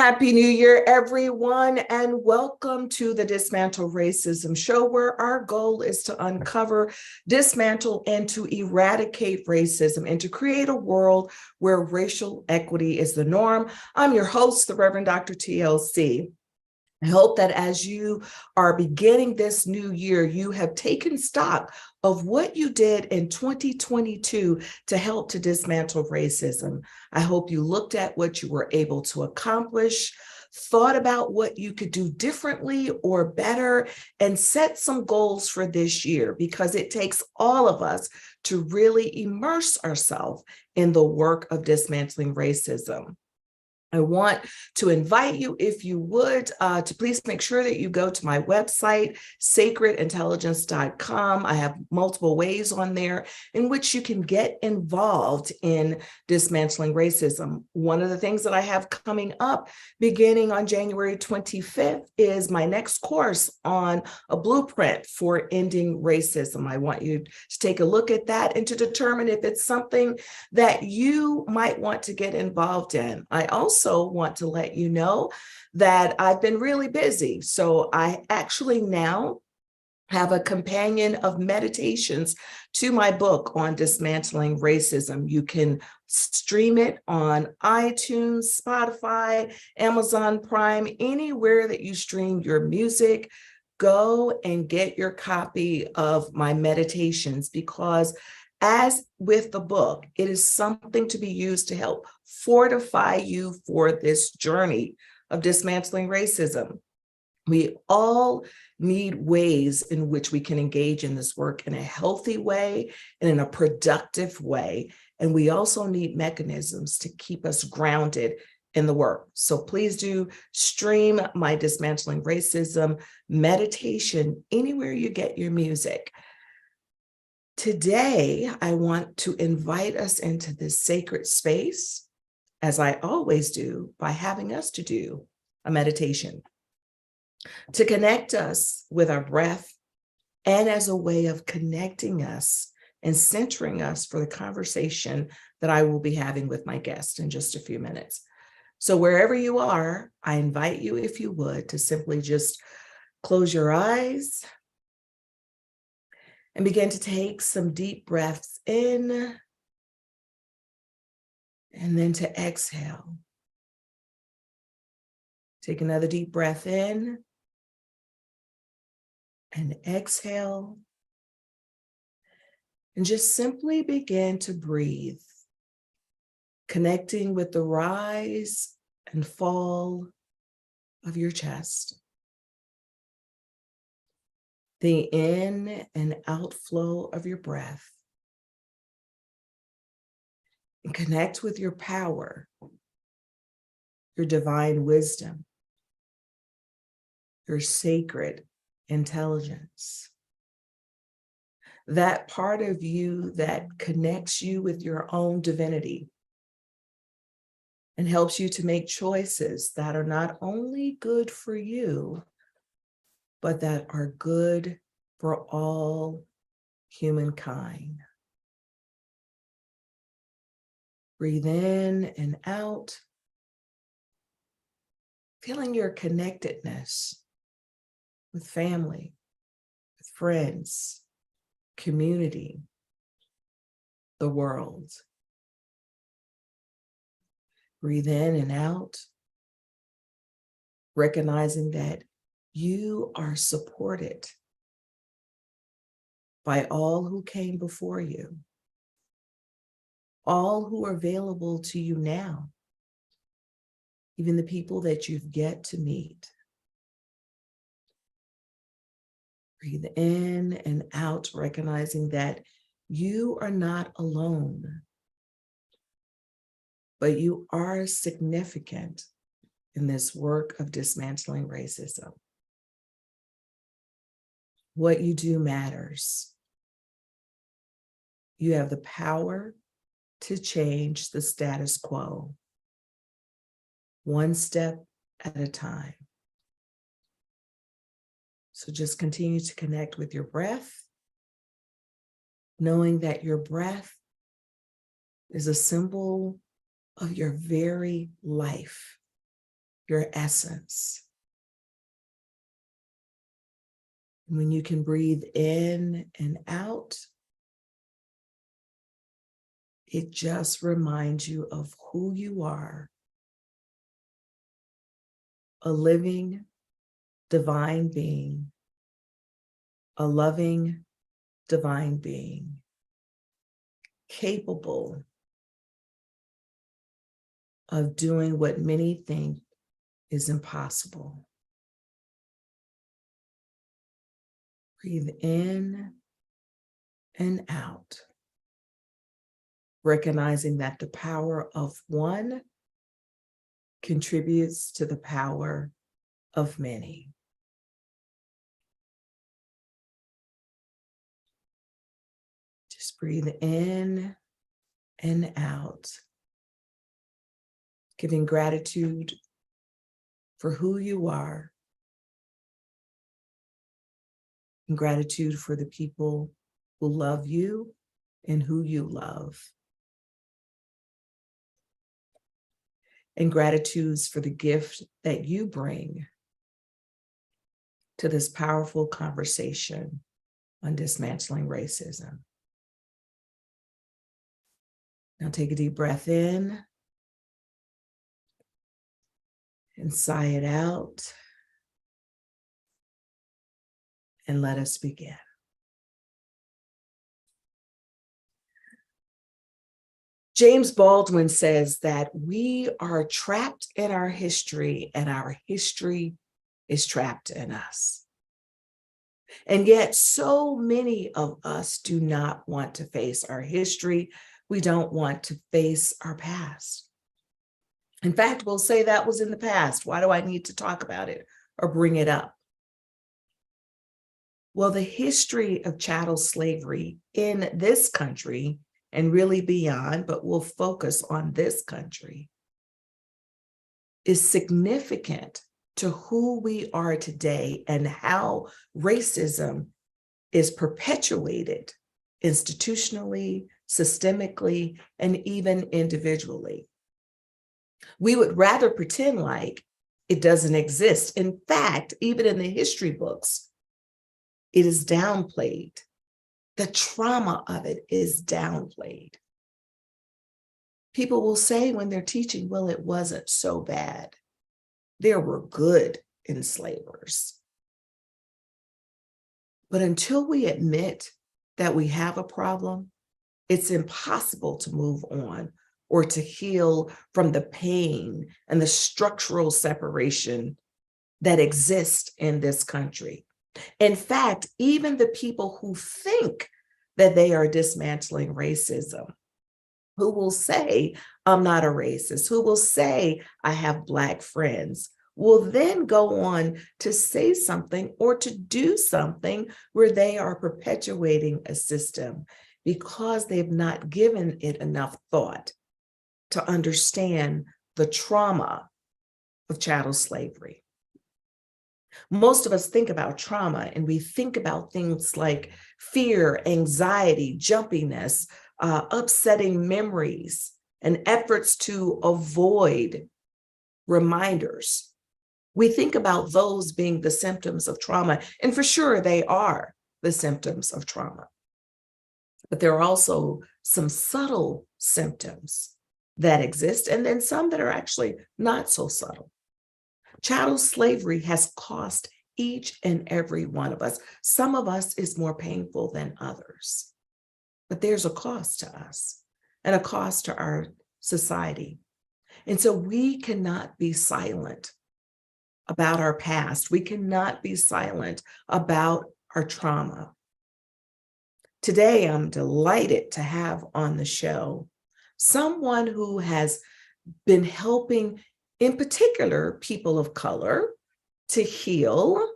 Happy New Year, everyone, and welcome to the Dismantle Racism Show, where our goal is to uncover, dismantle, and to eradicate racism and to create a world where racial equity is the norm. I'm your host, the Reverend Dr. TLC. I hope that as you are beginning this new year, you have taken stock of what you did in 2022 to help to dismantle racism. I hope you looked at what you were able to accomplish, thought about what you could do differently or better, and set some goals for this year, because it takes all of us to really immerse ourselves in the work of dismantling racism. I want to invite you, if you would, to please make sure that you go to my website, sacredintelligence.com. I have multiple ways on there in which you can get involved in dismantling racism. One of the things that I have coming up beginning on January 25th is my next course on a blueprint for ending racism. I want you to take a look at that and to determine if it's something that you might want to get involved in. I also want to let you know that I've been really busy. So I actually now have a companion of meditations to my book on dismantling racism. You can stream it on iTunes, Spotify, Amazon Prime, anywhere that you stream your music. Go and get your copy of my meditations, because as with the book, it is something to be used to help fortify you for this journey of dismantling racism. We all need ways in which we can engage in this work in a healthy way and in a productive way. And we also need mechanisms to keep us grounded in the work. So please do stream my Dismantling Racism meditation anywhere you get your music. Today, I want to invite us into this sacred space, as I always do, by having us to do a meditation to connect us with our breath, and as a way of connecting us and centering us for the conversation that I will be having with my guest in just a few minutes. So wherever you are, I invite you, if you would, to simply just close your eyes and begin to take some deep breaths in, and then to exhale. Take another deep breath in and exhale. And just simply begin to breathe, connecting with the rise and fall of your chest, the in and outflow of your breath, and connect with your power, your divine wisdom, your sacred intelligence, that part of you that connects you with your own divinity and helps you to make choices that are not only good for you, but that are good for all humankind. Breathe in and out, feeling your connectedness with family, with friends, community, the world. Breathe in and out, recognizing that you are supported by all who came before you, all who are available to you now, even the people that you've yet to meet. Breathe in and out, recognizing that you are not alone, but you are significant in this work of dismantling racism. What you do matters. You have the power to change the status quo, one step at a time. So just continue to connect with your breath, knowing that your breath is a symbol of your very life. your essence. When you can breathe in and out, it just reminds you of who you are, a living, divine being, a loving, divine being, capable of doing what many think is impossible. Breathe in and out, recognizing that the power of one contributes to the power of many. Just breathe in and out, giving gratitude for who you are, and gratitude for the people who love you and who you love. And gratitudes for the gift that you bring to this powerful conversation on dismantling racism. Now take a deep breath in and sigh it out. And let us begin. James Baldwin says that we are trapped in our history and our history is trapped in us. And yet so many of us do not want to face our history. We don't want to face our past. In fact, we'll say that was in the past. Why do I need to talk about it or bring it up? Well, the history of chattel slavery in this country and really beyond, but we'll focus on this country, is significant to who we are today and how racism is perpetuated institutionally, systemically, and even individually. We would rather pretend like it doesn't exist. In fact, even in the history books, it is downplayed. The trauma of it is downplayed. People will say when they're teaching, well, it wasn't so bad. There were good enslavers. But until we admit that we have a problem, it's impossible to move on or to heal from the pain and the structural separation that exists in this country. In fact, even the people who think that they are dismantling racism, who will say, I'm not a racist, who will say, I have Black friends, will then go on to say something or to do something where they are perpetuating a system because they've not given it enough thought to understand the trauma of chattel slavery. Most of us think about trauma and we think about things like fear, anxiety, jumpiness, upsetting memories, and efforts to avoid reminders. We think about those being the symptoms of trauma, and for sure they are the symptoms of trauma. But there are also some subtle symptoms that exist, and then some that are actually not so subtle. Chattel slavery has cost each and every one of us. Some of us is more painful than others, but there's a cost to us and a cost to our society. And so we cannot be silent about our past. We cannot be silent about our trauma. Today, I'm delighted to have on the show someone who has been helping, in particular, people of color to heal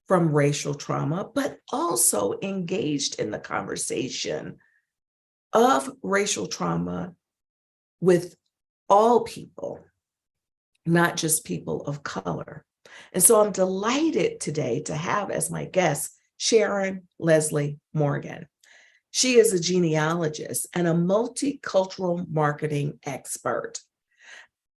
from racial trauma, but also engaged in the conversation of racial trauma with all people, not just people of color. And so I'm delighted today to have as my guest, Sharon Leslie Morgan. She is a genealogist and a multicultural marketing expert.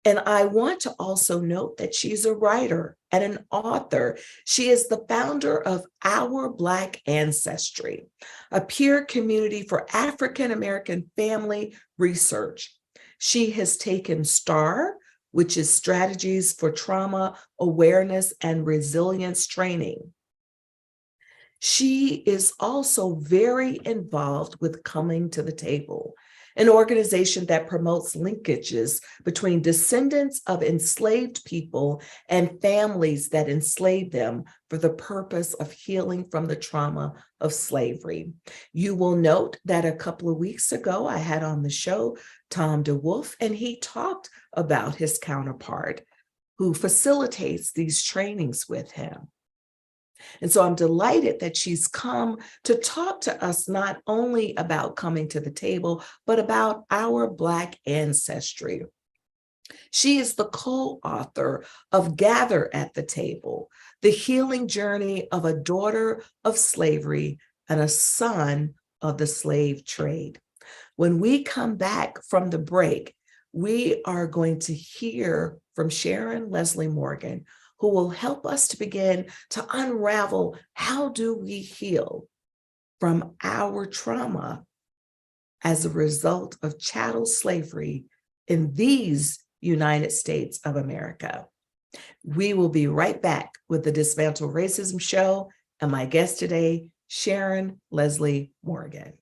And I want to also note that she's a writer and an author. She is the founder of Our Black Ancestry, a peer community for African American family research. She has taken STAR, which is Strategies for Trauma Awareness and Resilience Training. She is also very involved with Coming to the Table, an organization that promotes linkages between descendants of enslaved people and families that enslaved them for the purpose of healing from the trauma of slavery. You will note that a couple of weeks ago, I had on the show Tom DeWolf, and he talked about his counterpart who facilitates these trainings with him. And so I'm delighted that she's come to talk to us not only about coming to the table, but about our Black ancestry. She is the co-author of Gather at the Table, the healing journey of a daughter of slavery and a son of the slave trade. When we come back from the break, we are going to hear from Sharon Leslie Morgan, who will help us to begin to unravel how do we heal from our trauma as a result of chattel slavery in these United States of America. We will be right back with the Dismantle Racism Show and my guest today, Sharon Leslie Morgan.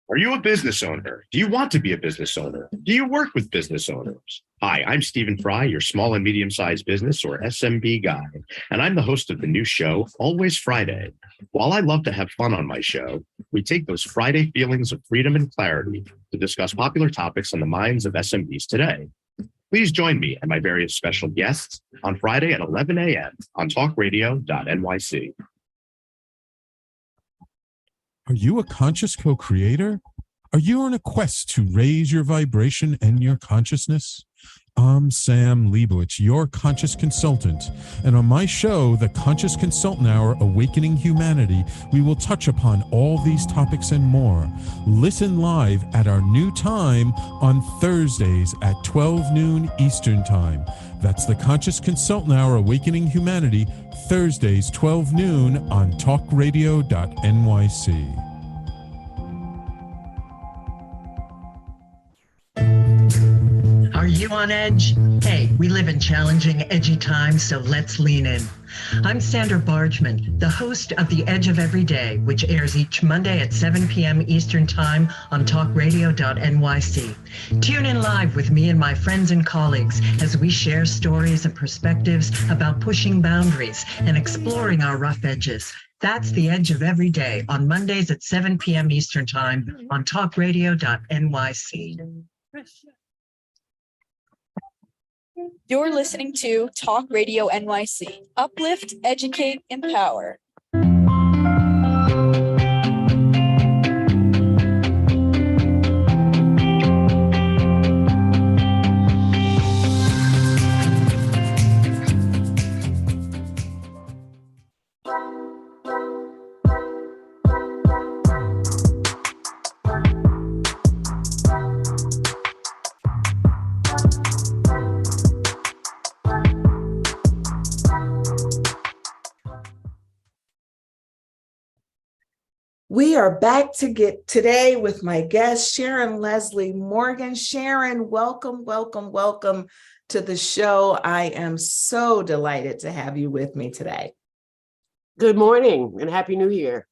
Are you a business owner? Do you want to be a business owner? Do you work with business owners? Hi, I'm Stephen Fry, your small and medium-sized business or SMB guy, and I'm the host of the new show, Always Friday. While I love to have fun on my show, we take those Friday feelings of freedom and clarity to discuss popular topics on the minds of SMBs today. Please join me and my various special guests on Friday at 11 a.m. on talkradio.nyc. Are you a conscious co-creator? Are you on a quest to raise your vibration and your consciousness? I'm Sam Leibowitz, your conscious consultant. And on my show, The Conscious Consultant Hour, Awakening Humanity, we will touch upon all these topics and more. Listen live at our new time on Thursdays at 12 noon Eastern Time. That's The Conscious Consultant Hour, Awakening Humanity, Thursdays, 12 noon on talkradio.nyc. Are you on edge? Hey, we live in challenging, edgy times, so let's lean in. I'm Sandra Bargman, the host of The Edge of Every Day, which airs each Monday at 7 p.m. Eastern Time on talkradio.nyc. Tune in live with me and my friends and colleagues as we share stories and perspectives about pushing boundaries and exploring our rough edges. That's The Edge of Every Day on Mondays at 7 p.m. Eastern Time on talkradio.nyc. You're listening to Talk Radio NYC. Uplift, educate, empower. We are back today with my guest, Sharon Leslie Morgan. Sharon, welcome, welcome, welcome to the show. I am so delighted to have you with me today. Good morning and Happy New Year.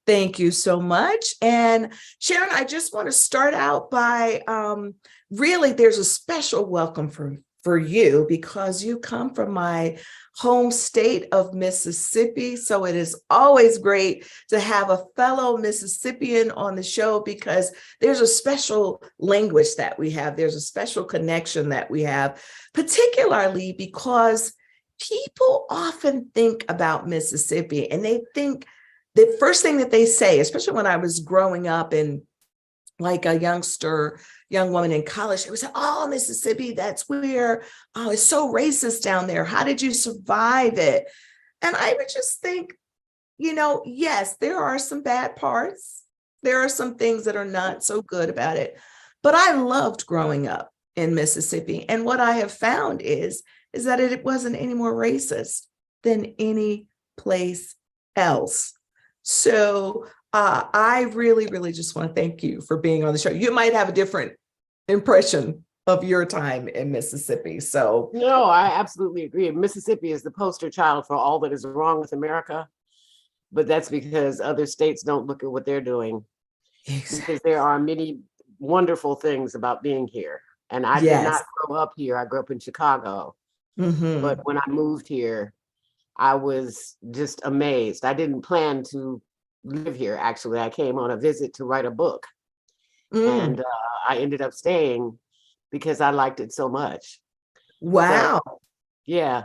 Thank you so much. And Sharon, I just want to start out by really there's a special welcome for you because you come from my home state of Mississippi. So it is always great to have a fellow Mississippian on the show because there's a special language that we have. There's a special connection that we have, particularly because people often think about Mississippi and they think the first thing that they say, especially when I was growing up and like a young woman in college, they would say, oh, Mississippi, that's where, oh, it's so racist down there. How did you survive it? And I would just think, yes, there are some bad parts. There are some things that are not so good about it. But I loved growing up in Mississippi. And what I have found is that it wasn't any more racist than any place else. So I really, really just want to thank you for being on the show. You might have a different impression of your time in Mississippi. So No, I absolutely agree. Mississippi is the poster child for all that is wrong with America, but that's because other states don't look at what they're doing. Because there are many wonderful things about being here. And I did not grow up here. I grew up in Chicago. But when I moved here, I was just amazed. I didn't plan to live here, actually. I came on a visit to write a book. And I ended up staying because I liked it so much. Wow. So, yeah.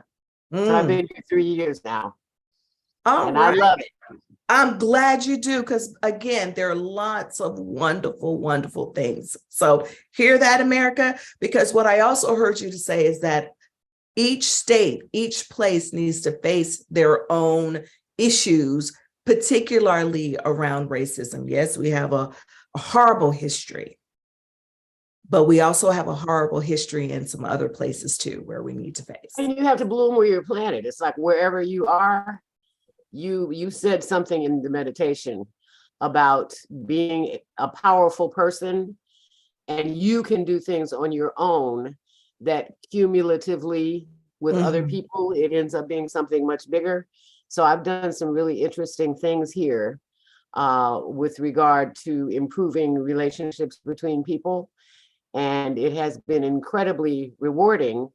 So I've been here 3 years now. All and right. I love it. I'm glad you do, because again, there are lots of wonderful, wonderful things. So hear that, America, because what I also heard you to say is that each state, each place needs to face their own issues, particularly around racism. Yes, we have a horrible history, but we also have a horrible history in some other places too, where we need to face. And you have to bloom where you're planted. It's like wherever you are, you said something in the meditation about being a powerful person, and you can do things on your own that cumulatively with other people, it ends up being something much bigger. So I've done some really interesting things here with regard to improving relationships between people. And it has been incredibly rewarding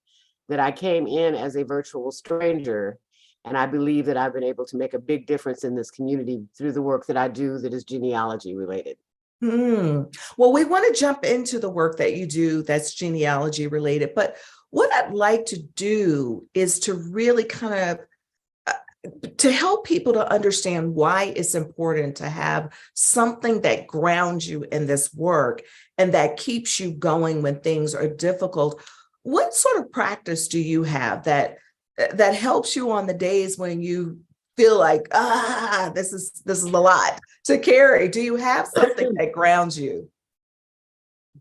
that I came in as a virtual stranger. And I believe that I've been able to make a big difference in this community through the work that I do that is genealogy related. Well, we want to jump into the work that you do that's genealogy related, but what I'd like to do is to really kind of to help people to understand why it's important to have something that grounds you in this work and that keeps you going when things are difficult. What sort of practice do you have that helps you on the days when you feel like, this is a lot to carry? Do you have something that grounds you?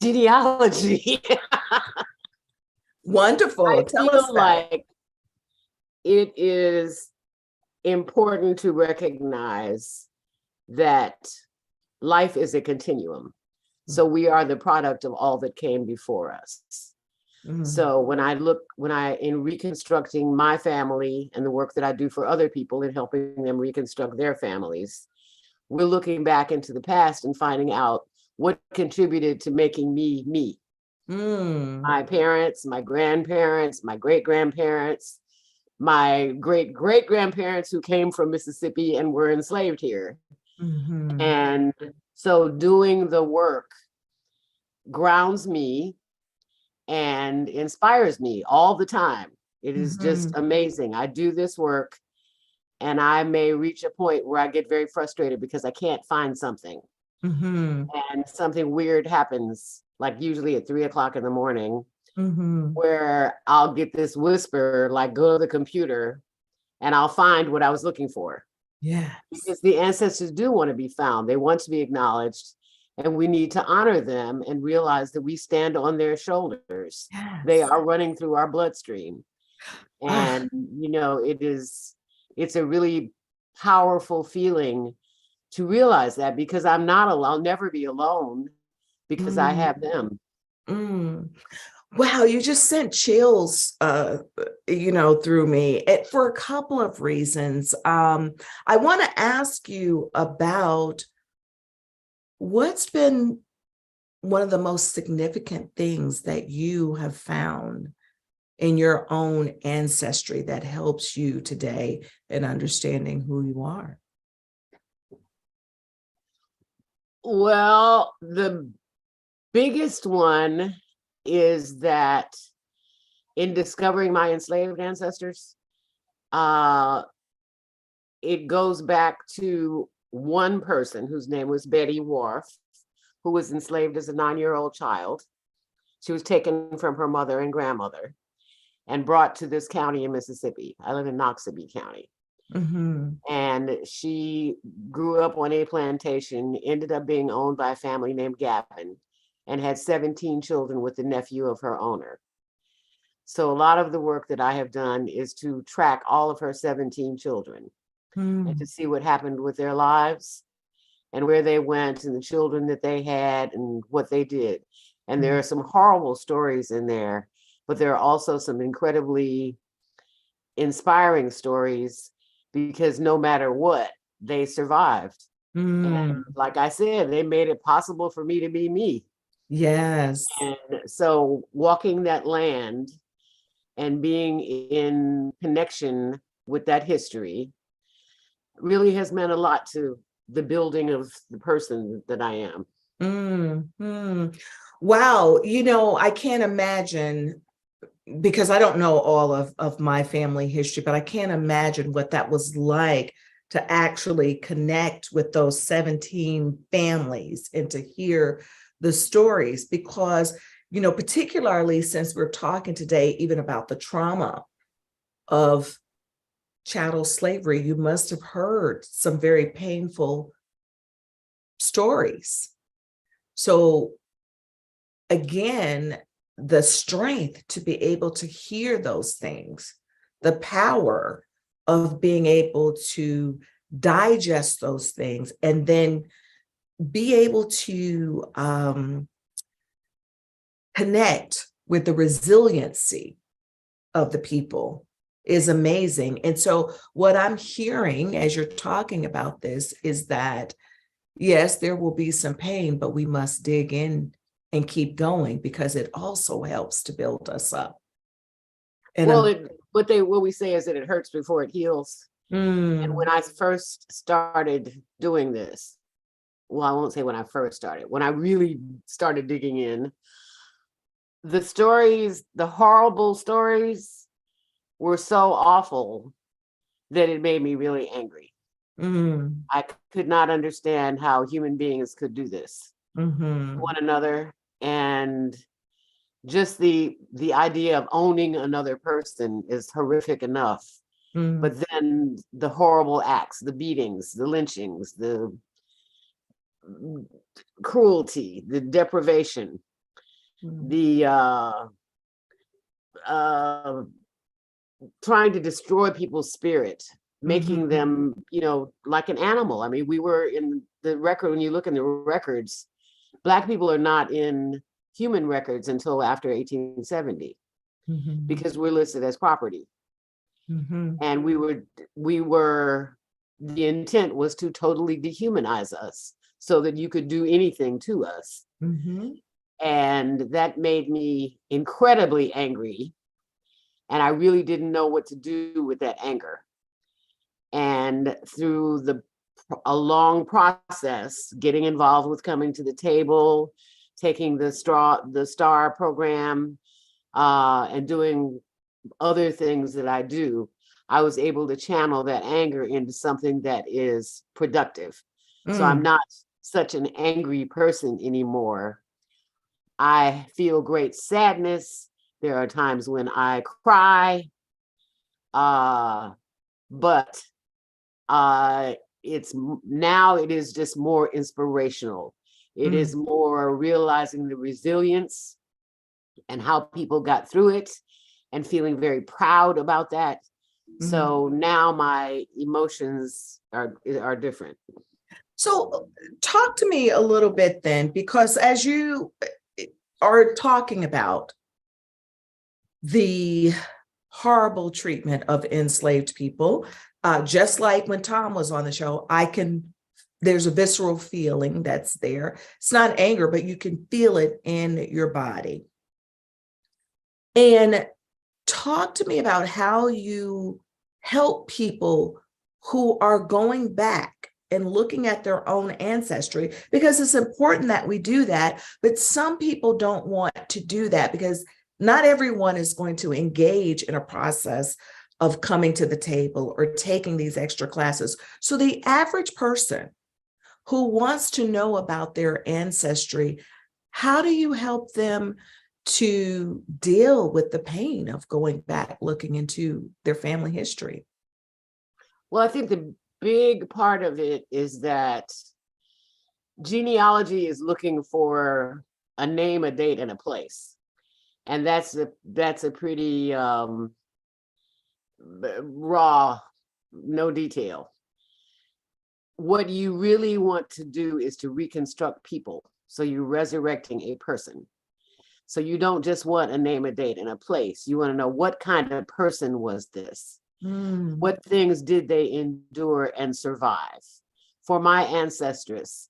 Genealogy. Wonderful. Tell us feel about like it is important to recognize that life is a continuum. So we are the product of all that came before us. So when in reconstructing my family and the work that I do for other people and helping them reconstruct their families, we're looking back into the past and finding out what contributed to making me me. My parents, my grandparents, my great-grandparents, my great-great-grandparents who came from Mississippi and were enslaved here. And so doing the work grounds me and inspires me all the time. It is just amazing. I do this work and I may reach a point where I get very frustrated because I can't find something. And something weird happens, like usually at 3 o'clock in the morning, where I'll get this whisper, like, go to the computer and I'll find what I was looking for. Yeah. Because the ancestors do want to be found. They want to be acknowledged. And we need to honor them and realize that we stand on their shoulders. Yes. They are running through our bloodstream. And, it's a really powerful feeling to realize that, because I'm not alone. I'll never be alone because I have them. Wow, you just sent chills, through me for a couple of reasons. I want to ask you about what's been one of the most significant things that you have found in your own ancestry that helps you today in understanding who you are? Well, the biggest one is that in discovering my enslaved ancestors, it goes back to one person whose name was Betty Wharf, who was enslaved as a 9-year-old child. She was taken from her mother and grandmother and brought to this county in Mississippi. I live in Noxubee County. And she grew up on a plantation, ended up being owned by a family named Gavin. and had 17 children with the nephew of her owner. So a lot of the work that I have done is to track all of her 17 children and to see what happened with their lives and where they went and the children that they had and what they did. And there are some horrible stories in there, but there are also some incredibly inspiring stories because no matter what, they survived. And like I said, they made it possible for me to be me. Yes. And so walking that land and being in connection with that history really has meant a lot to the building of the person that I am. Wow. You know, I can't imagine, because I don't know all of my family history, but I can't imagine what that was like to actually connect with those 17 families and to hear the stories, because, you know, particularly since we're talking today even about the trauma of chattel slavery, you must have heard some very painful stories. So again, the strength to be able to hear those things, the power of being able to digest those things, and then be able to connect with the resiliency of the people is amazing. And so what I'm hearing as you're talking about this is that, yes, there will be some pain, but we must dig in and keep going because it also helps to build us up. And well, what we say is that it hurts before it heals. And when I first started doing this, well, I won't say when I first started, when I really started digging in, the stories, the horrible stories were so awful that it made me really angry. I could not understand how human beings could do this to one another. And just the idea of owning another person is horrific enough. But then the horrible acts, the beatings, the lynchings, the cruelty, the deprivation, the trying to destroy people's spirit, making them, you know, like an animal. I mean, we were in the record, when you look in the records, Black people are not in human records until after 1870 because we're listed as property. And we were, the intent was to totally dehumanize us so that you could do anything to us. And that made me incredibly angry. And I really didn't know what to do with that anger. And through a long process, getting involved with Coming to the Table, taking the STAR program, and doing other things that I do, I was able to channel that anger into something that is productive. So I'm not such an angry person anymore. I feel great sadness. There are times when I cry, but it is just more inspirational. It is more realizing the resilience and how people got through it and feeling very proud about that. So now my emotions are different. So talk to me a little bit then, because as you are talking about the horrible treatment of enslaved people, just like when Tom was on the show, there's a visceral feeling that's there. It's not anger, but you can feel it in your body. And talk to me about how you help people who are going back and looking at their own ancestry, because it's important that we do that, but some people don't want to do that because not everyone is going to engage in a process of coming to the table or taking these extra classes. So the average person who wants to know about their ancestry, how do you help them to deal with the pain of going back, looking into their family history? Well, I think the big part of it is that genealogy is looking for a name, a date, and a place. And that's a pretty raw, no detail. What you really want to do is to reconstruct people. So you're resurrecting a person. So you don't just want a name, a date, and a place. You want to know, what kind of person was this? What things did they endure and survive? For my ancestress,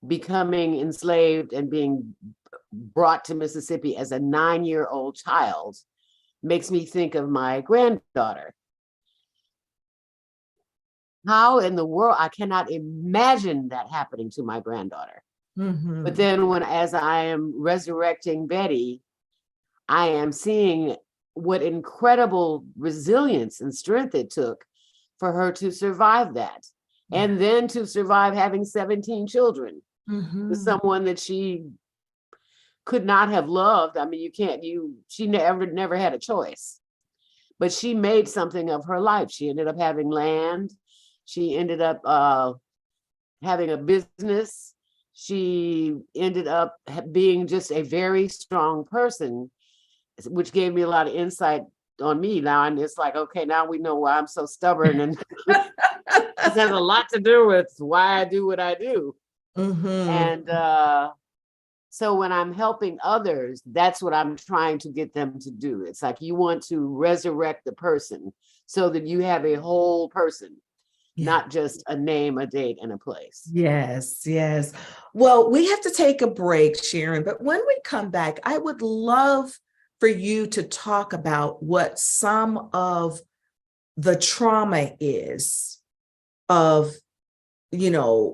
becoming enslaved and being brought to Mississippi as a 9-year-old child makes me think of my granddaughter. How in the world, I cannot imagine that happening to my granddaughter. But then as I am resurrecting Betty, I am seeing what incredible resilience and strength it took for her to survive that. And then to survive having 17 children with someone that she could not have loved. I mean, she never had a choice, but she made something of her life. She ended up having land. She ended up having a business. She ended up being just a very strong person, which gave me a lot of insight on me now. And it's like, okay, now we know why I'm so stubborn. And this has a lot to do with why I do what I do. And so when I'm helping others, that's what I'm trying to get them to do. It's like, you want to resurrect the person so that you have a whole person, not just a name, a date, and a place. Yes, yes. Well, we have to take a break, Sharon, but when we come back, I would love for you to talk about what some of the trauma is of,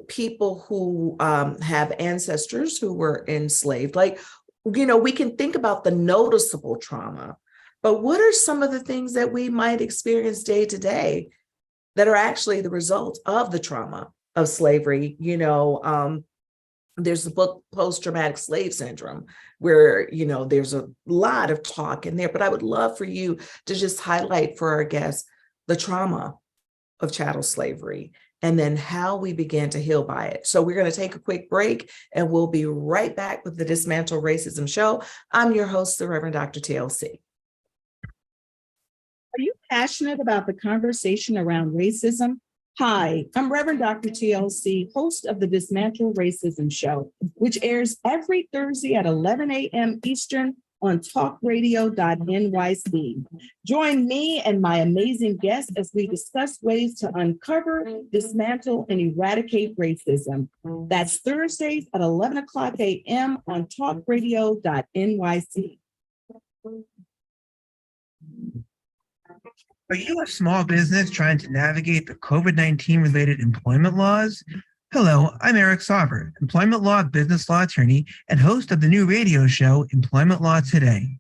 people who have ancestors who were enslaved. Like, we can think about the noticeable trauma, but what are some of the things that we might experience day to day that are actually the result of the trauma of slavery? There's the book Post-Traumatic Slave Syndrome, where, there's a lot of talk in there, but I would love for you to just highlight for our guests the trauma of chattel slavery and then how we began to heal by it. So we're going to take a quick break and we'll be right back with the Dismantle Racism Show. I'm your host, the Reverend Dr. TLC. Are you passionate about the conversation around racism? Hi, I'm Reverend Dr. TLC, host of the Dismantle Racism Show, which airs every Thursday at 11 a.m. Eastern on talkradio.nyc. Join me and my amazing guests as we discuss ways to uncover, dismantle, and eradicate racism. That's Thursdays at 11 o'clock a.m. on talkradio.nyc. Are you a small business trying to navigate the COVID-19 related employment laws? Hello, I'm Eric Sauber, employment law, business law attorney, and host of the new radio show, Employment Law Today.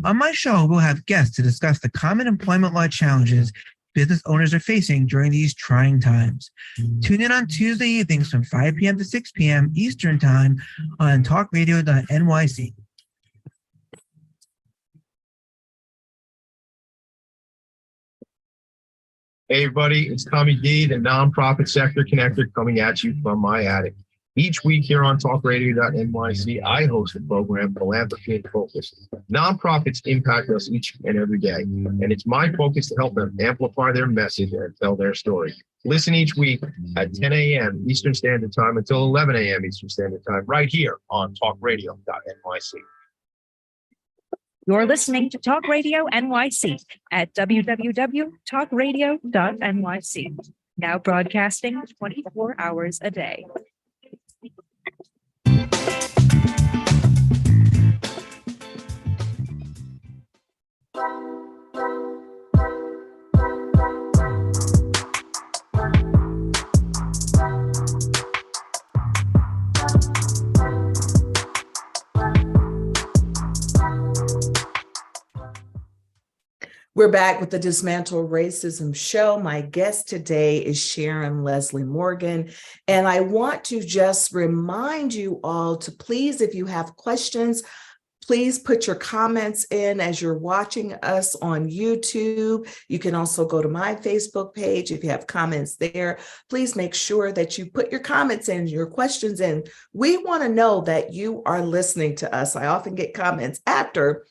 On my show, we'll have guests to discuss the common employment law challenges business owners are facing during these trying times. Tune in on Tuesday evenings from 5 p.m. to 6 p.m. Eastern Time on talkradio.nyc. Hey everybody, it's Tommy D, the nonprofit sector connector, coming at you from my attic. Each week here on talkradio.nyc, I host a program, Philanthropy in Focus. Nonprofits impact us each and every day, and it's my focus to help them amplify their message and tell their story. Listen each week at 10 a.m. Eastern Standard Time until 11 a.m. Eastern Standard Time, right here on talkradio.nyc. You're listening to Talk Radio NYC at www.talkradio.nyc. Now broadcasting 24 hours a day. We're back with the Dismantle Racism Show. My guest today is Sharon Leslie Morgan. And I want to just remind you all to please, if you have questions, Please put your comments in as you're watching us on YouTube. You can also go to my Facebook page if you have comments there. Please make sure that you put your comments in, your questions in. We want to know that you are listening to us. I often get comments after.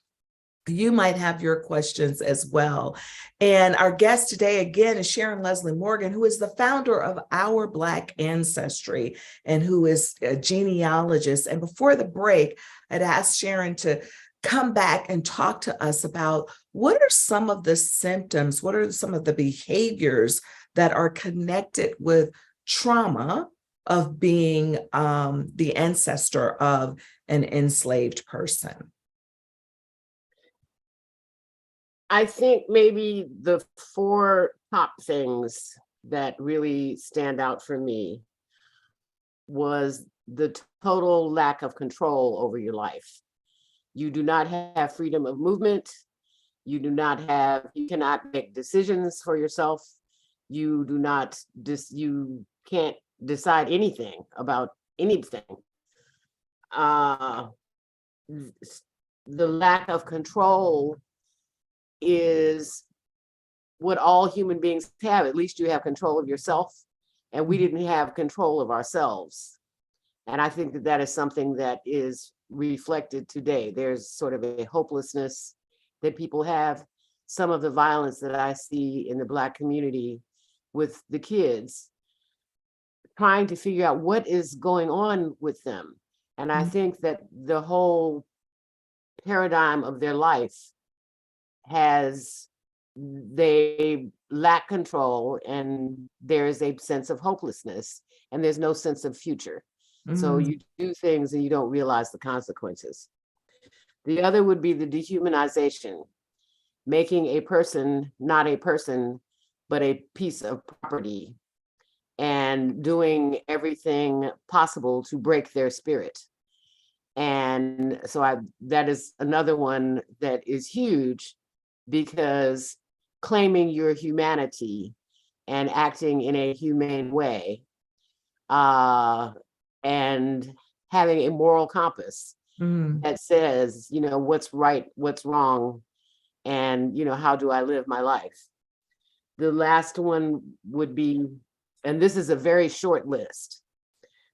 You might have your questions as well. And our guest today, again, is Sharon Leslie Morgan, who is the founder of Our Black Ancestry and who is a genealogist. And before the break, I'd asked Sharon to come back and talk to us about what are some of the symptoms, what are some of the behaviors that are connected with trauma of being the ancestor of an enslaved person. I think maybe the 4 top things that really stand out for me was the total lack of control over your life. You do not have freedom of movement. You cannot make decisions for yourself. You can't decide anything about anything. The lack of control is what all human beings have. At least you have control of yourself, and we didn't have control of ourselves. And I think that that is something that is reflected today. There's sort of a hopelessness that people have. Some of the violence that I see in the Black community with the kids, trying to figure out what is going on with them. And I think that the whole paradigm of their life they lack control, and there's a sense of hopelessness, and there's no sense of future. So you do things and you don't realize the consequences. The other would be the dehumanization, making a person not a person, but a piece of property, and doing everything possible to break their spirit. And so that is another one that is huge, because claiming your humanity and acting in a humane way, and having a moral compass that says, what's right, what's wrong, and, how do I live my life? The last one would be, and this is a very short list,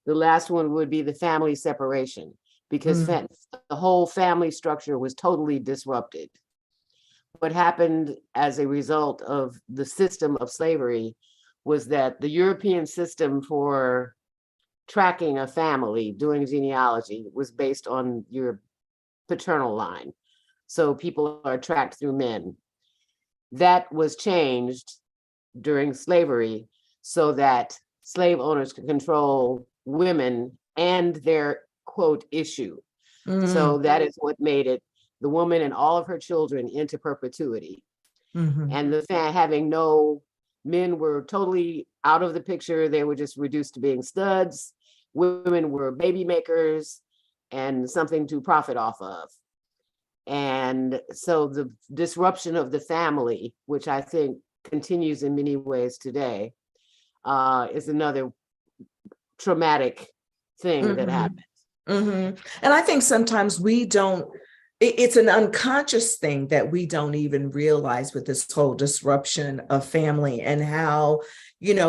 the last one would be the family separation, because the whole family structure was totally disrupted. What happened as a result of the system of slavery was that the European system for tracking a family, doing genealogy, was based on your paternal line. So people are tracked through men. That was changed during slavery so that slave owners could control women and their, quote, issue. So that is what made it the woman and all of her children into perpetuity. And having no men were totally out of the picture. They were just reduced to being studs. Women were baby makers and something to profit off of. And so the disruption of the family, which I think continues in many ways today, is another traumatic thing that happened. And I think sometimes it's an unconscious thing that we don't even realize with this whole disruption of family, and how,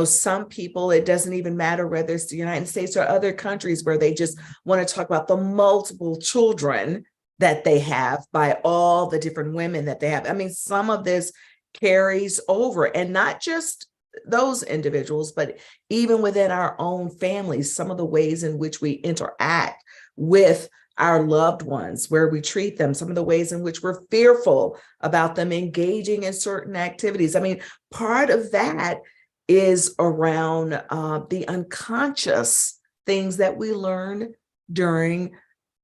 some people, it doesn't even matter whether it's the United States or other countries, where they just want to talk about the multiple children that they have by all the different women that they have. I mean, some of this carries over, and not just those individuals, but even within our own families, some of the ways in which we interact with our loved ones, where we treat them, some of the ways in which we're fearful about them engaging in certain activities. I mean, part of that is around the unconscious things that we learn during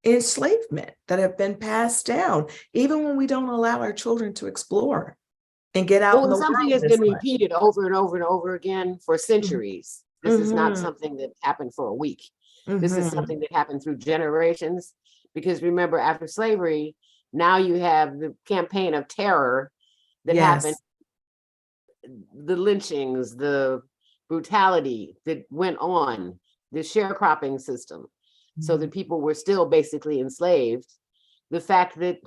enslavement that have been passed down, even when we don't allow our children to explore and get out. Well, something has been repeated over and over and over again for centuries. This is not something that happened for a week. This is something that happened through generations, because remember, after slavery, now you have the campaign of terror that happened, the lynchings, the brutality that went on, the sharecropping system, so that people were still basically enslaved. the fact that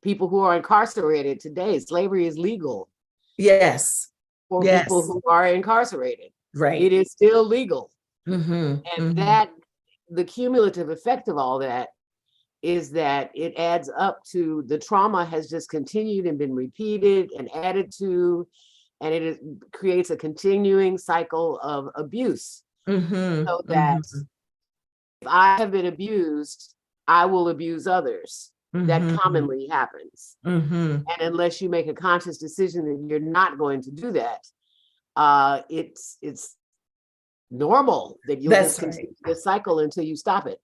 people who are incarcerated today, slavery is legal Yes. for Yes. people who are incarcerated. Right. It is still legal. Mhm, And mhm. that the cumulative effect of all that is that it adds up to the trauma has just continued and been repeated and added to, and creates a continuing cycle of abuse. Mhm, So that mhm, if I have been abused, I will abuse others. That mhm, commonly happens. mhm. And unless you make a conscious decision that you're not going to do that, it's normal that you'll That's just right. continue this cycle until you stop it.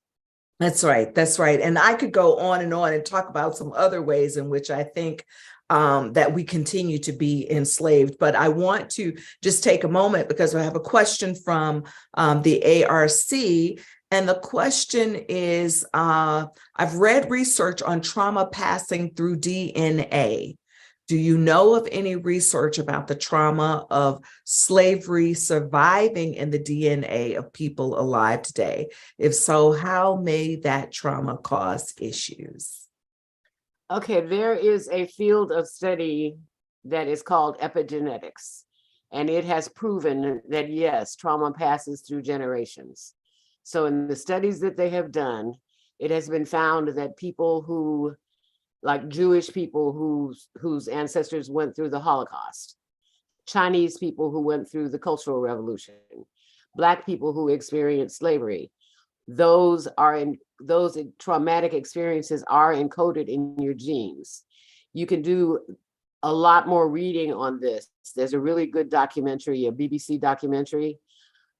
That's right. That's right. And I could go on and talk about some other ways in which I think that we continue to be enslaved. But I want to just take a moment because I have a question from the ARC. And the question is, I've read research on trauma passing through DNA. Do you know of any research about the trauma of slavery surviving in the DNA of people alive today? If so, how may that trauma cause issues? Okay, there is a field of study that is called epigenetics, and it has proven that yes, trauma passes through generations. So in the studies that they have done, it has been found that people who, like Jewish people whose ancestors went through the Holocaust, Chinese people who went through the Cultural Revolution, Black people who experienced slavery, those traumatic experiences are encoded in your genes. You can do a lot more reading on this. There's a really good documentary, a BBC documentary,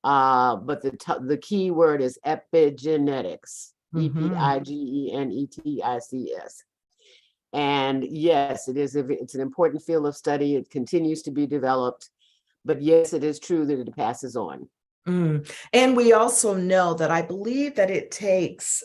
but the key word is epigenetics, EPIGENETICS. And yes, it's an important field of study. It continues to be developed, but yes, it is true that it passes on. And we also know that I believe that it takes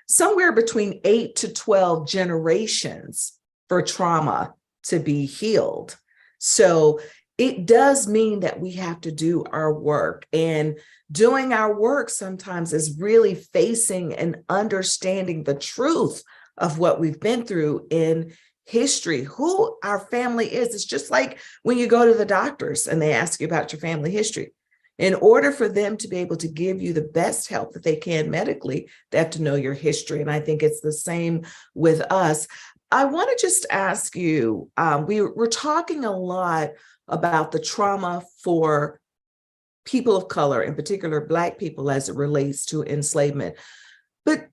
somewhere between 8 to 12 generations for trauma to be healed. So it does mean that we have to do our work, and doing our work sometimes is really facing and understanding the truth of what we've been through in history, who our family is. It's just like when you go to the doctors and they ask you about your family history. In order for them to be able to give you the best help that they can medically, they have to know your history. And I think it's the same with us. I want to just ask you, we're talking a lot about the trauma for people of color, in particular Black people, as it relates to enslavement. But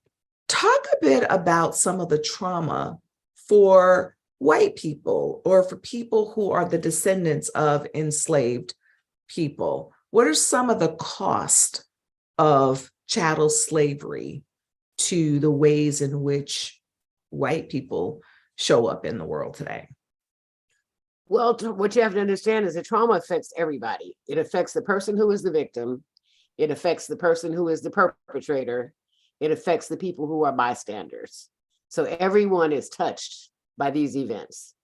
talk a bit about some of the trauma for white people or for people who are the descendants of enslaved people. What are some of the cost of chattel slavery to the ways in which white people show up in the world today? Well, what you have to understand is that trauma affects everybody. It affects the person who is the victim. It affects the person who is the perpetrator. It affects the people who are bystanders. So everyone is touched by these events.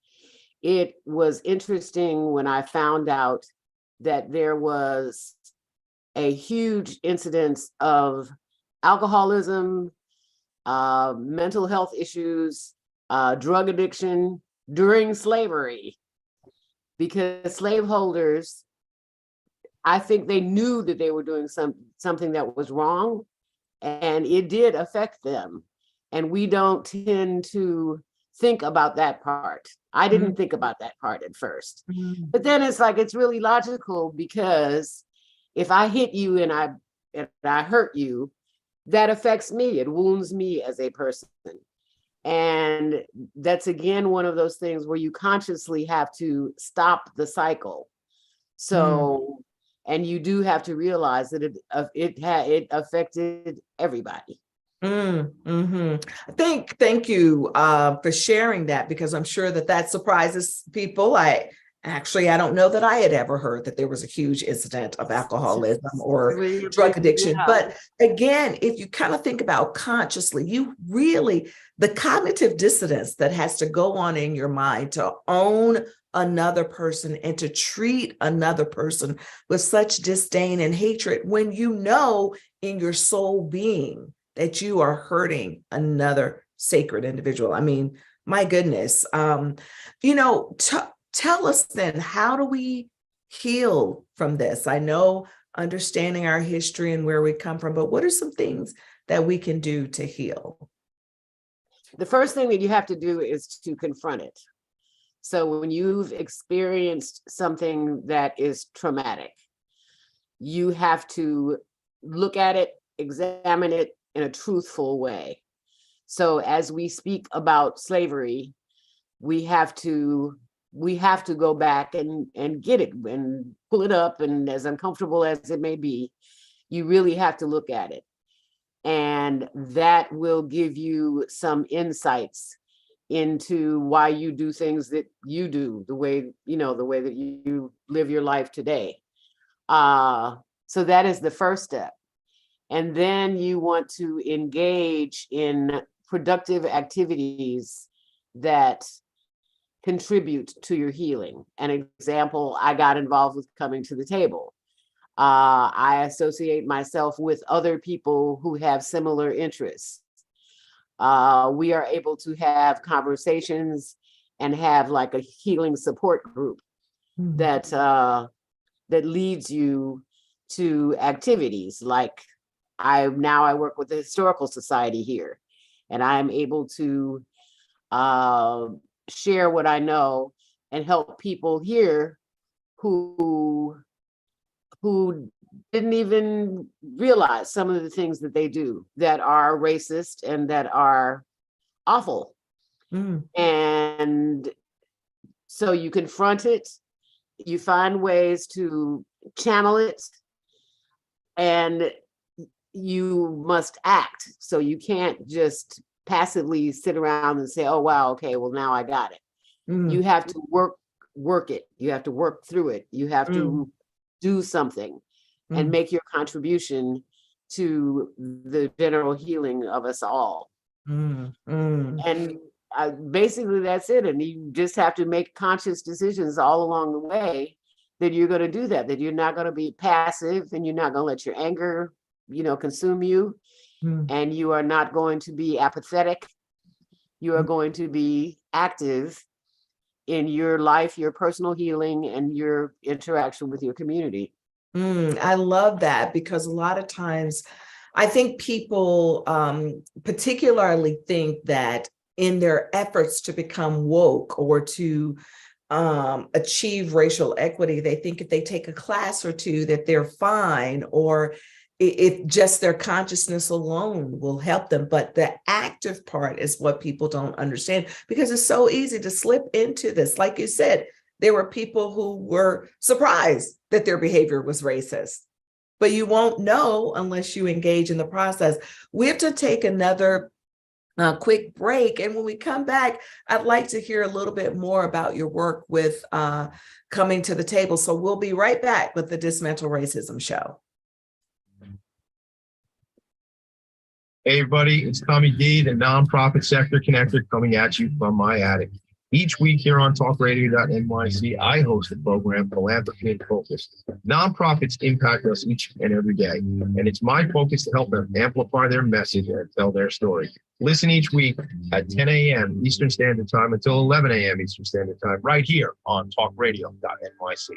It was interesting when I found out that there was a huge incidence of alcoholism, mental health issues, drug addiction during slavery, because slaveholders, I think they knew that they were doing something that was wrong, and it did affect them. And we don't tend to think about that part. I didn't think about that part at first. But then it's like, it's really logical, because if I hit you and I hurt you, that affects me. It wounds me as a person. And that's again one of those things where you consciously have to stop the cycle. So, and you do have to realize that it affected everybody. Thank you for sharing that, because I'm sure that surprises people. I don't know that I had ever heard that there was a huge incident of alcoholism or drug addiction. Yeah. But again, if you kind of think about consciously, the cognitive dissonance that has to go on in your mind to own another person and to treat another person with such disdain and hatred, when you know in your soul being that you are hurting another sacred individual. I mean, my goodness. Tell us then, how do we heal from this? I know understanding our history and where we come from, but what are some things that we can do to heal? The first thing that you have to do is to confront it. So when you've experienced something that is traumatic, you have to look at it, examine it in a truthful way. So as we speak about slavery, we have to go back and get it and pull it up, and as uncomfortable as it may be, you really have to look at it. And that will give you some insights into why you do things that you do, the way that you live your life today. So that is the first step. And then you want to engage in productive activities that contribute to your healing. An example, I got involved with coming to the table. I associate myself with other people who have similar interests. We are able to have conversations and have like a healing support group that leads you to activities. Like I work with the Historical Society here, and I'm able to share what I know and help people here who didn't even realize some of the things that they do that are racist and that are awful. And so you confront it, you find ways to channel it, and you must act. So you can't just passively sit around and say, oh, wow, okay, well, now I got it. You have to work it. You have to work through it. You have to do something and make your contribution to the general healing of us all. And basically that's it. And you just have to make conscious decisions all along the way that you're going to do that you're not going to be passive, and you're not going to let your anger, consume you. And you are not going to be apathetic. You are going to be active in your life, your personal healing, and your interaction with your community. I love that, because a lot of times I think people particularly think that in their efforts to become woke or to achieve racial equity, they think if they take a class or two that they're fine, or if just their consciousness alone will help them. But the active part is what people don't understand, because it's so easy to slip into this. Like you said, there were people who were surprised that their behavior was racist, but you won't know unless you engage in the process. We have to take another quick break. And when we come back, I'd like to hear a little bit more about your work with coming to the table. So we'll be right back with the Dismantle Racism Show. Hey everybody, it's Tommy D, the nonprofit sector connector, coming at you from my attic. Each week here on talkradio.nyc, I host the program Philanthropy in Focus. Nonprofits impact us each and every day, and it's my focus to help them amplify their message and tell their story. Listen each week at 10 a.m. Eastern Standard Time until 11 a.m. Eastern Standard Time, right here on talkradio.nyc.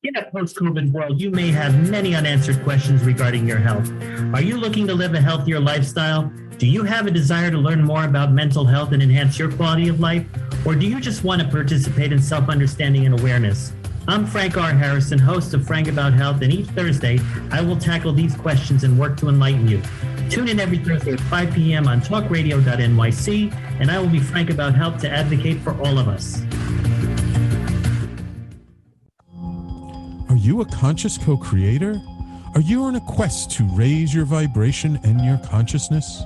In a post-COVID world, you may have many unanswered questions regarding your health. Are you looking to live a healthier lifestyle? Do you have a desire to learn more about mental health and enhance your quality of life? Or do you just want to participate in self-understanding and awareness? I'm Frank R. Harrison, host of Frank About Health, and each Thursday, I will tackle these questions and work to enlighten you. Tune in every Thursday at 5 p.m. on talkradio.nyc, and I will be Frank About Health to advocate for all of us. Are you a conscious co-creator? Are you on a quest to raise your vibration and your consciousness?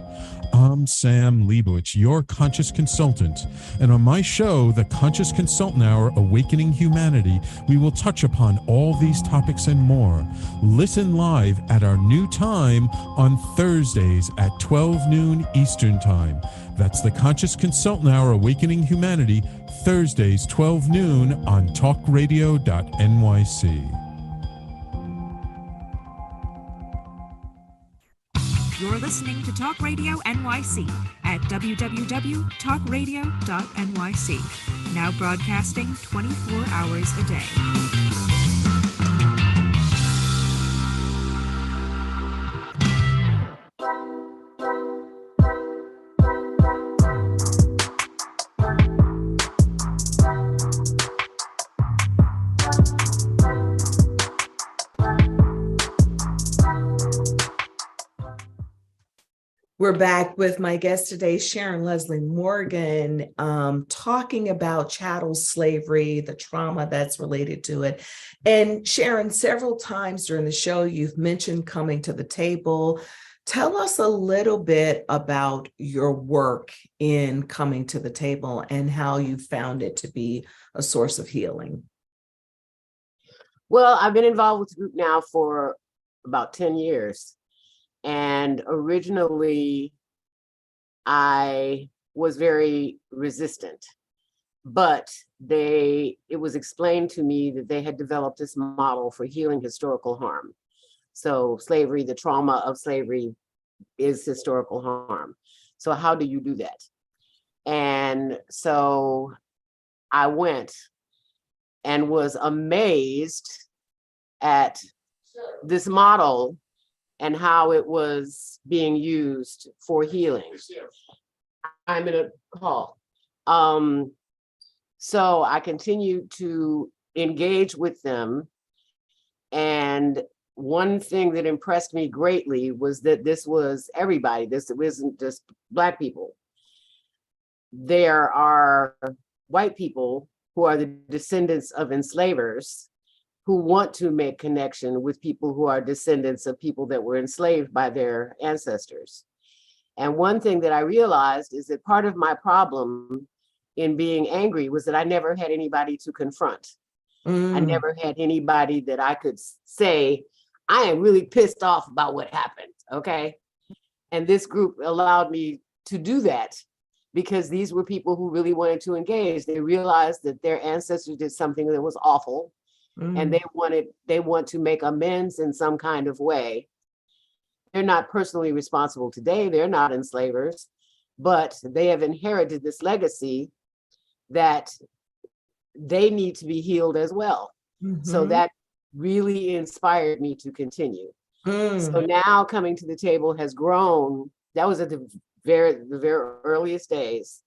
I'm Sam Leibowitz, your conscious consultant. And on my show, The Conscious Consultant Hour, Awakening Humanity, we will touch upon all these topics and more. Listen live at our new time on Thursdays at 12 noon Eastern Time. That's The Conscious Consultant Hour, Awakening Humanity, Thursdays, 12 noon on talkradio.nyc. You're listening to Talk Radio NYC at www.talkradio.nyc. Now broadcasting 24 hours a day. We're back with my guest today, Sharon Leslie Morgan, talking about chattel slavery, the trauma that's related to it. And Sharon, several times during the show, you've mentioned coming to the table. Tell us a little bit about your work in coming to the table and how you found it to be a source of healing. Well, I've been involved with the group now for about 10 years. And originally, I was very resistant, but it was explained to me that they had developed this model for healing historical harm. So slavery, the trauma of slavery is historical harm. So how do you do that? And so I went and was amazed at this model and how it was being used for healing. I'm in a call. So I continued to engage with them. And one thing that impressed me greatly was that this was everybody. This wasn't just Black people. There are white people who are the descendants of enslavers who want to make connection with people who are descendants of people that were enslaved by their ancestors. And one thing that I realized is that part of my problem in being angry was that I never had anybody to confront. I never had anybody that I could say, I am really pissed off about what happened, okay? And this group allowed me to do that because these were people who really wanted to engage. They realized that their ancestors did something that was awful. And they want to make amends in some kind of way. They're not personally responsible today. They're not enslavers, but they have inherited this legacy that they need to be healed as well. So that really inspired me to continue. So now coming to the table has grown. That was at the very earliest days.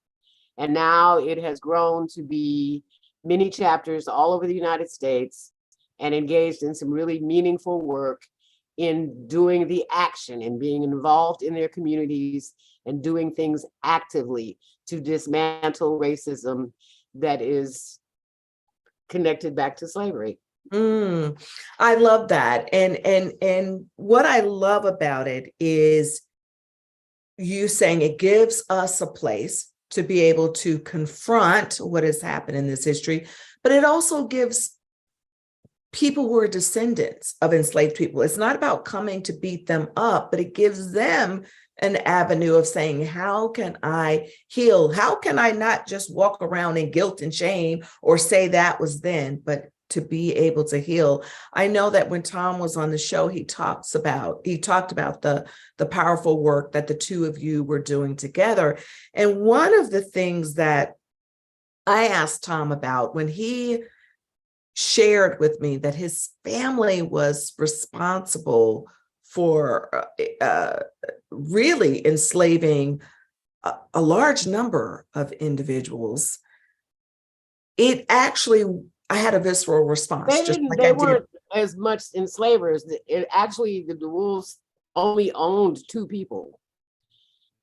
And now it has grown to be many chapters all over the United States and engaged in some really meaningful work in doing the action and being involved in their communities and doing things actively to dismantle racism that is connected back to slavery. I love that. And what I love about it is you saying it gives us a place to be able to confront what has happened in this history, but it also gives people who are descendants of enslaved people. It's not about coming to beat them up, but it gives them an avenue of saying, how can I heal? How can I not just walk around in guilt and shame or say that was then, but to be able to heal. I know that when Tom was on the show, he talked about the powerful work that the two of you were doing together. And one of the things that I asked Tom about when he shared with me that his family was responsible for really enslaving a large number of individuals, it actually, I had a visceral response. They weren't as much enslavers. It actually, the wolves only owned two people.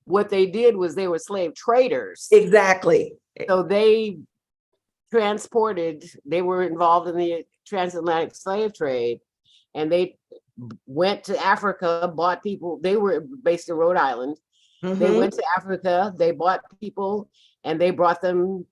What they did was they were slave traders. Exactly. So they were involved in the transatlantic slave trade, and they went to Africa, bought people. They were based in Rhode Island. They went to Africa, they bought people, and they brought them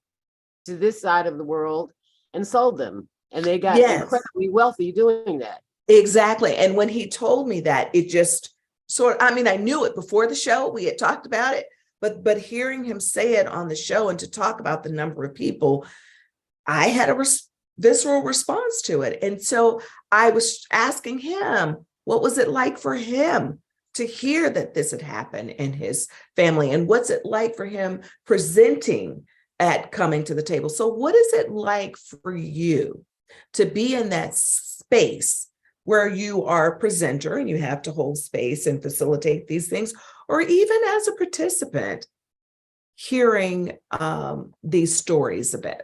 to this side of the world and sold them. And they got incredibly wealthy doing that. Exactly. And when he told me that, it just I knew it before the show, we had talked about it, but hearing him say it on the show and to talk about the number of people, I had a visceral response to it. And so I was asking him, what was it like for him to hear that this had happened in his family, and what's it like for him presenting at coming to the table. So what is it like for you to be in that space where you are a presenter and you have to hold space and facilitate these things, or even as a participant, hearing these stories a bit?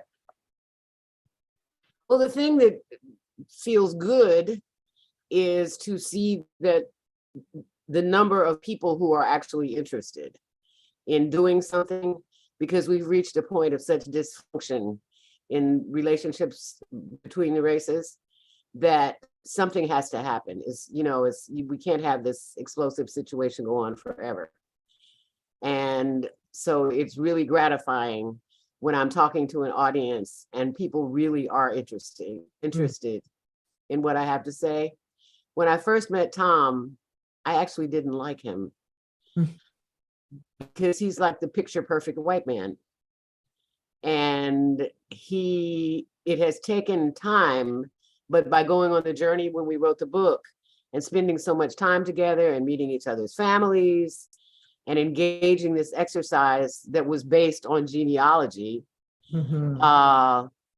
Well, the thing that feels good is to see that the number of people who are actually interested in doing something, because we've reached a point of such dysfunction in relationships between the races that something has to happen. We can't have this explosive situation go on forever. And so it's really gratifying when I'm talking to an audience and people really are interested in what I have to say. When I first met Tom, I actually didn't like him because he's like the picture perfect white man. And it has taken time, but by going on the journey when we wrote the book and spending so much time together and meeting each other's families and engaging this exercise that was based on genealogy,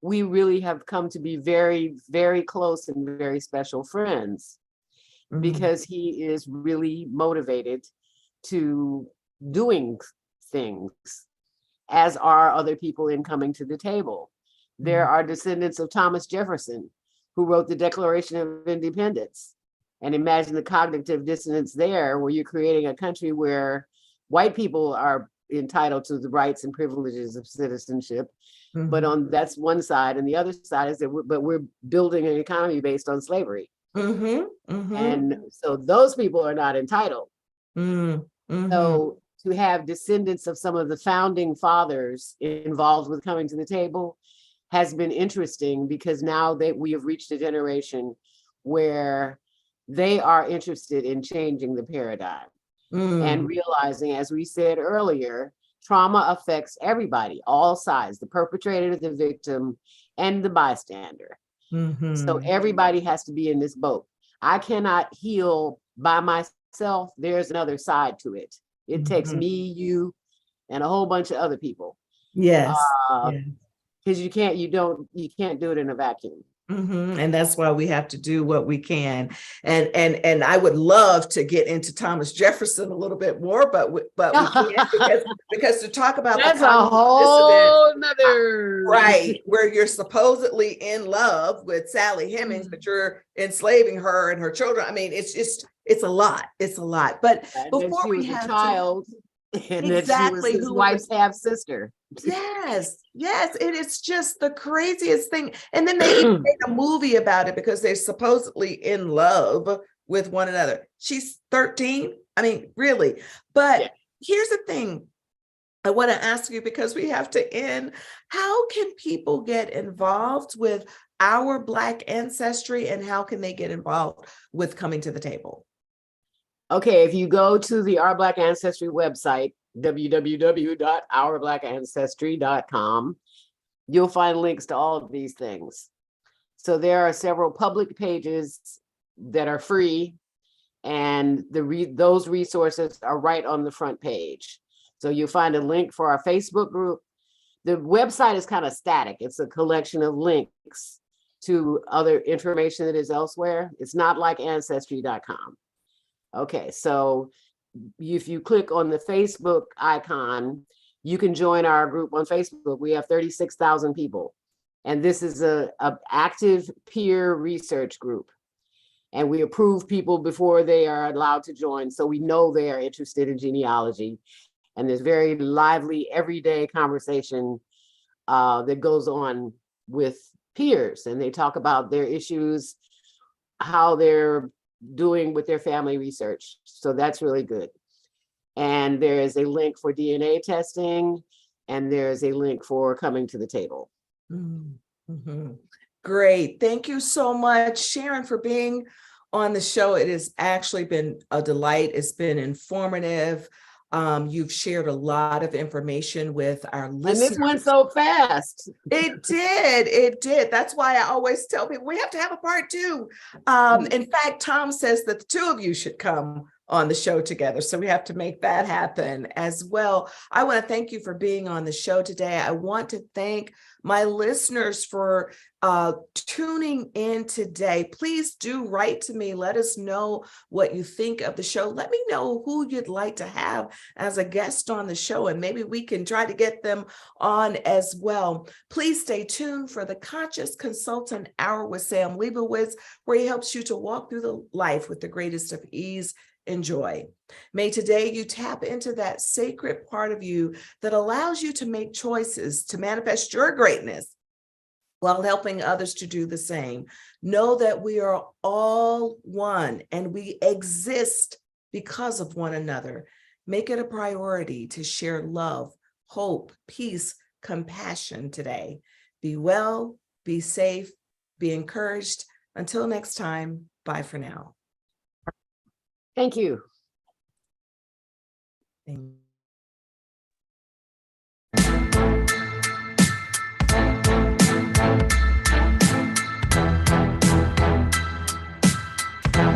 we really have come to be very, very close and very special friends because he is really motivated to doing things, as are other people in coming to the table. There are descendants of Thomas Jefferson, who wrote the Declaration of Independence. And imagine the cognitive dissonance there, where you're creating a country where white people are entitled to the rights and privileges of citizenship. But that's one side, and the other side is that we're building an economy based on slavery. And so those people are not entitled. So to have descendants of some of the founding fathers involved with coming to the table has been interesting, because now that we have reached a generation where they are interested in changing the paradigm and realizing, as we said earlier, trauma affects everybody, all sides, the perpetrator, the victim, and the bystander. So everybody has to be in this boat. I cannot heal by myself. There's another side to it. It takes me, you, and a whole bunch of other people. Yes. Because you can't do it in a vacuum. And that's why we have to do what we can. And I would love to get into Thomas Jefferson a little bit more, but we can't because to talk about that's a whole nother right, where you're supposedly in love with Sally Hemings, but you're enslaving her and her children. I mean, it's a lot. It's a lot. But before we have a child, and exactly his wife's half sister. Yes, it is just the craziest thing. And then they even made a movie about it because they're supposedly in love with one another. She's 13. I mean, really. But here's the thing I want to ask you, because we have to end. How can people get involved with our Black ancestry, and how can they get involved with coming to the table? Okay, if you go to the Our Black Ancestry website, www.ourbblackancestry.com, you'll find links to all of these things. So there are several public pages that are free, and those resources are right on the front page. So you'll find a link for our Facebook group. The website is kind of static. It's a collection of links to other information that is elsewhere. It's not like ancestry.com. Okay, so if you click on the Facebook icon, you can join our group on Facebook. We have 36,000 people. And this is a active peer research group. And we approve people before they are allowed to join. So we know they are interested in genealogy. And there's very lively everyday conversation that goes on with peers. And they talk about their issues, how they're doing with their family research. So that's really good. And there is a link for DNA testing, and there's a link for coming to the table. Great. Thank you so much, Sharon, for being on the show. It has actually been a delight. It's been informative. You've shared a lot of information with our listeners. And this went so fast. It did. That's why I always tell people we have to have a part two. In fact, Tom says that the two of you should come on the show together. So we have to make that happen as well. I want to thank you for being on the show today. I want to thank my listeners for tuning in today. Please do write to me. Let us know what you think of the show. Let me know who you'd like to have as a guest on the show, and maybe we can try to get them on as well. Please stay tuned for the Conscious Consultant Hour with Sam Leibowitz, where he helps you to walk through the life with the greatest of ease and joy. May today you tap into that sacred part of you that allows you to make choices to manifest your greatness while helping others to do the same. Know that we are all one and we exist because of one another. Make it a priority to share love, hope, peace, compassion today. Be well, be safe, be encouraged. Until next time, bye for now. Thank you. Thank you.